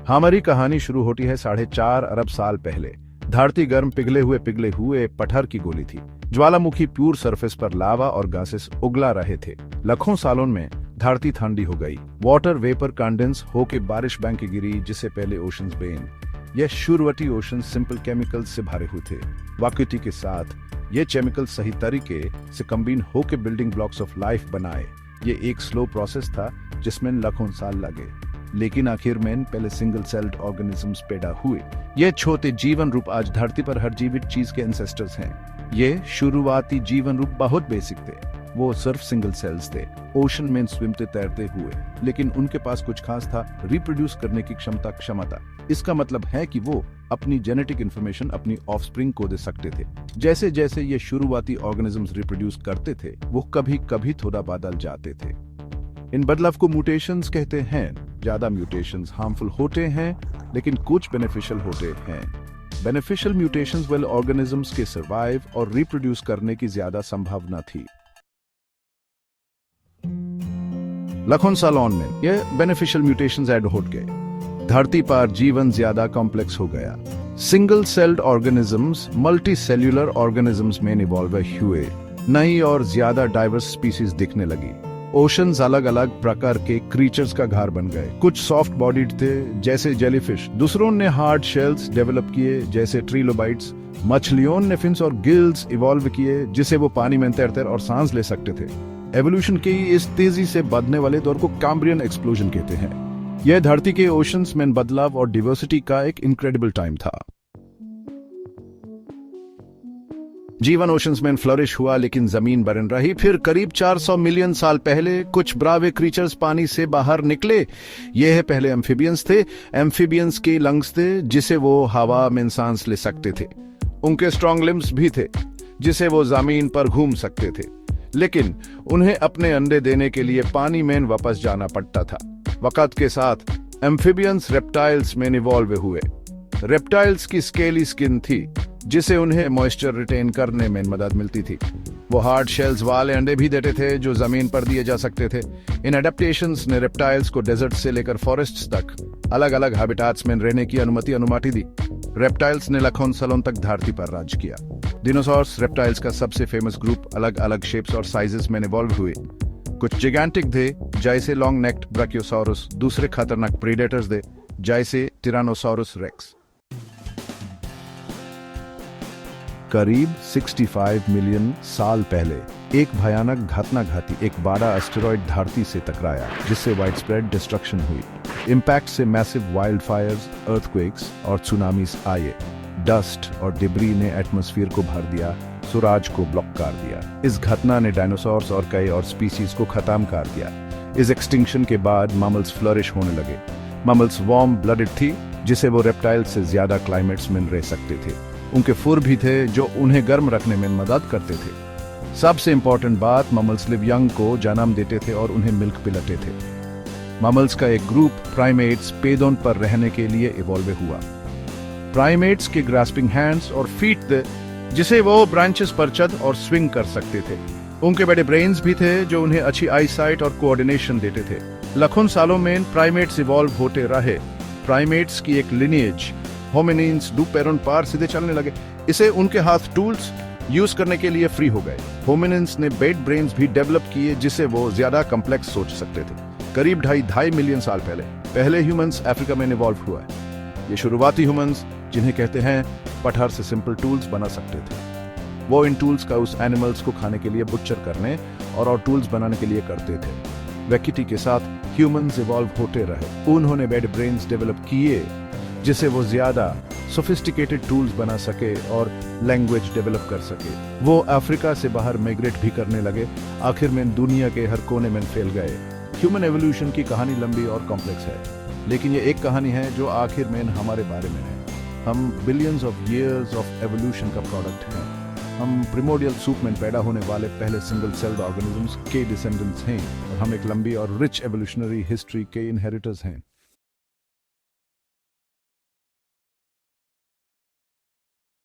हमारी कहानी शुरू होती है 4.5 अरब साल पहले। धरती गर्म पिघले हुए पत्थर की गोली थी। ज्वालामुखी प्यूर सरफेस पर लावा और गैसेस उगला रहे थे। लाखों सालों में धरती ठंडी हो गई। वाटर वेपर कंडेंस होके बारिश बैंक की गिरी, जिससे पहले ओशंस बेन। यह शुरुआती ओशन सिंपल केमिकल्स से भरे हुए थे। वाक्युति के साथ ये केमिकल सही तरीके से कंबाइन होके बिल्डिंग ब्लॉक्स ऑफ लाइफ बनाए। ये एक स्लो प्रोसेस था जिसमें लाखों साल लगे, लेकिन आखिर में पहले सिंगल सेल्ड ऑर्गेनिजम्स पैदा हुए। ये छोटे जीवन रूप आज धरती पर हर जीवित चीज के एंसेस्टर्स हैं। ये शुरुआती जीवन रूप बहुत बेसिक थे। वो सिर्फ सिंगल सेल्स थे, ओशन में स्विमते तैरते हुए, लेकिन उनके पास कुछ खास था, रिप्रोड्यूस करने की क्षमता। इसका मतलब है कि वो अपनी जेनेटिक इंफॉर्मेशन अपनी ऑफस्प्रिंग को दे सकते थे। जैसे जैसे ये शुरुआती ऑर्गेनिजम्स रिप्रोड्यूस करते थे, वो कभी कभी थोड़ा बदल जाते थे। इन बदलाव को म्यूटेशंस कहते हैं। ज्यादा म्यूटेशंस हार्मफुल होते हैं, लेकिन कुछ बेनिफिशियल होते हैं। बेनिफिशियल म्यूटेशंस वाले ऑर्गेनिजम्स के सर्वाइव और रिप्रोड्यूस करने की ज्यादा संभावना थी। लाखों सालों में ये बेनिफिशियल म्यूटेशंस ऐड हो गए। धरती पर जीवन ज्यादा कॉम्प्लेक्स हो गया। Single celled organisms multi cellular organisms में इवॉल्व हुए। नई और ज्यादा डाइवर्स स्पीसीज दिखने लगी। ओशंस अलग अलग प्रकार के क्रीचर्स का घर बन गए। कुछ सॉफ्ट बॉडीड थे जैसे जेलीफिश, दूसरों ने हार्ड शेल्स डेवलप किए जैसे ट्रिलोबाइट्स। मछलियों ने फिन्स और गिल्स इवॉल्व किए जिसे वो पानी में तैरते और सांस ले सकते थे। एवोल्यूशन के इस तेजी से बढ़ने वाले दौर को कैम्ब्रियन एक्सप्लोजन कहते हैं। यह धरती के ओशंस में बदलाव और डिवर्सिटी का एक इनक्रेडिबल टाइम था। जीवन ओशंस में फ्लरिश हुआ, लेकिन जमीन बरन रही। फिर करीब 400 मिलियन साल पहले कुछ ब्रावे क्रीचर्स पानी से बाहर निकले। यह पहले एम्फीबियंस थे। एम्फीबियंस के लंग्स थे जिसे वो हवा में सांस ले सकते थे। उनके स्ट्रॉन्ग लिम्स भी थे जिसे वो जमीन पर घूम सकते थे, लेकिन उन्हें अपने अंडे देने के लिए पानी में वापस जाना पड़ता था। वक्त के साथ एम्फीबियंस रेप्टाइल्स में इवॉल्व हुए। रेप्टाइल्स की स्केली स्किन थी जिसे उन्हें मॉइस्चर रिटेन करने में मदद मिलती थी। वो हार्ड शेल्स वाले अंडे भी देते थे जो जमीन पर दिए जा सकते थे। इन एडेप्टेशंस ने रेप्टाइल्स को डेजर्ट से लेकर फॉरेस्ट्स तक अलग अलग हैबिटाट्स में रहने की अनुमति दी। रेप्टाइल्स ने लाखों सालों तक धरती पर राज किया। डिनोसॉर्स रेप्टाइल्स का सबसे फेमस ग्रुप अलग अलग शेप्स और साइजेस में इवॉल्व हुए। कुछ जिगैंटिक थे जैसे लॉन्ग नेक्ड ब्राकियोसॉरस, दूसरे खतरनाक प्रेडेटर्स थे जैसे टिरानोसॉरस रेक्स। करीब 65 मिलियन साल पहले एक भयानक घटना घटी। एक बड़ा एस्टेरॉयड धरती से टकराया जिससे वाइडस्प्रेड डिस्ट्रक्शन हुई। इम्पैक्ट से मैसिव वाइल्ड फायर्स, अर्थक्वेक्स और सुनामीज आए। डस्ट और डिब्री ने एटमॉस्फेयर को भर दिया, सूरज को ब्लॉक कर दिया। इस घटना ने डायनासोर्स और कई और स्पीसीज को खत्म कर दिया। इस एक्सटिंक्शन के बाद ममल्स फ्लरिश होने लगे। ममल्स वार्म ब्लडेड थी जिसे वो रेप्टाइल्स से ज्यादा क्लाइमेट्स में रह सकते थे। उनके फुर भी थे जो उन्हें गर्म रखने में मदद करते थे। सबसे इंपॉर्टेंट बात, ममल्स लिव यंग को जन्म देते थे और उन्हें मिल्क पिलाते थे। ममल्स का एक ग्रुप प्राइमेट्स पेड़ों पर रहने के लिए इवॉल्व हुआ। प्राइमेट्स के ग्रास्पिंग हैंड्स और फीट थे जिसे वो ब्रांचेस पर चढ़ और स्विंग कर सकते थे। उनके बड़े ब्रेन्स भी थे जो उन्हें अच्छी आईसाइट और कोऑर्डिनेशन देते थे। लाखों सालों में प्राइमेट्स इवॉल्व होते रहे। प्राइमेट्स की एक लिनिएज होमिनिन्स दो पैरों पर सीधे चलने लगे। इसे उनके हाथ टूल्स यूज करने के लिए फ्री हो गए। होमिनिन्स ने बेड ब्रेन्स भी डेवलप किए जिसे वो ज्यादा कॉम्प्लेक्स सोच सकते थे। करीब 2.5 मिलियन साल पहले ह्यूमंस अफ्रीका में इवॉल्व हुआ है। ये शुरुआती ह्यूमंस, जिन्हें कहते हैं, पत्थर से सिंपल टूल्स बना सकते थे। वो इन टूल्स का उस एनिमल्स को खाने के लिए बुच्चर करने और टूल्स बनाने के लिए करते थे। वैक्यूटी के साथ ह्यूमंस इवॉल्व होते रहे। उन्होंने बेड ब्रेन्स डेवलप किए जिसे वो ज्यादा सोफिस्टिकेटेड टूल्स बना सके और लैंग्वेज डेवलप कर सके। वो अफ्रीका से बाहर माइग्रेट भी करने लगे। आखिर में दुनिया के हर कोने में फैल गए। ह्यूमन एवोल्यूशन की कहानी लंबी और कॉम्प्लेक्स है, लेकिन ये एक कहानी है जो आखिर में हमारे बारे में है। हम billions of years of evolution का प्रोडक्ट हैं। हम प्रिमोडियल सूप में पैदा होने वाले पहले सिंगल सेल्ड ऑर्गेनिजम्स के डिसेंडेंट्स हैं और हम एक लंबी और रिच एवोल्यूशनरी हिस्ट्री के इनहेरिटर्स हैं।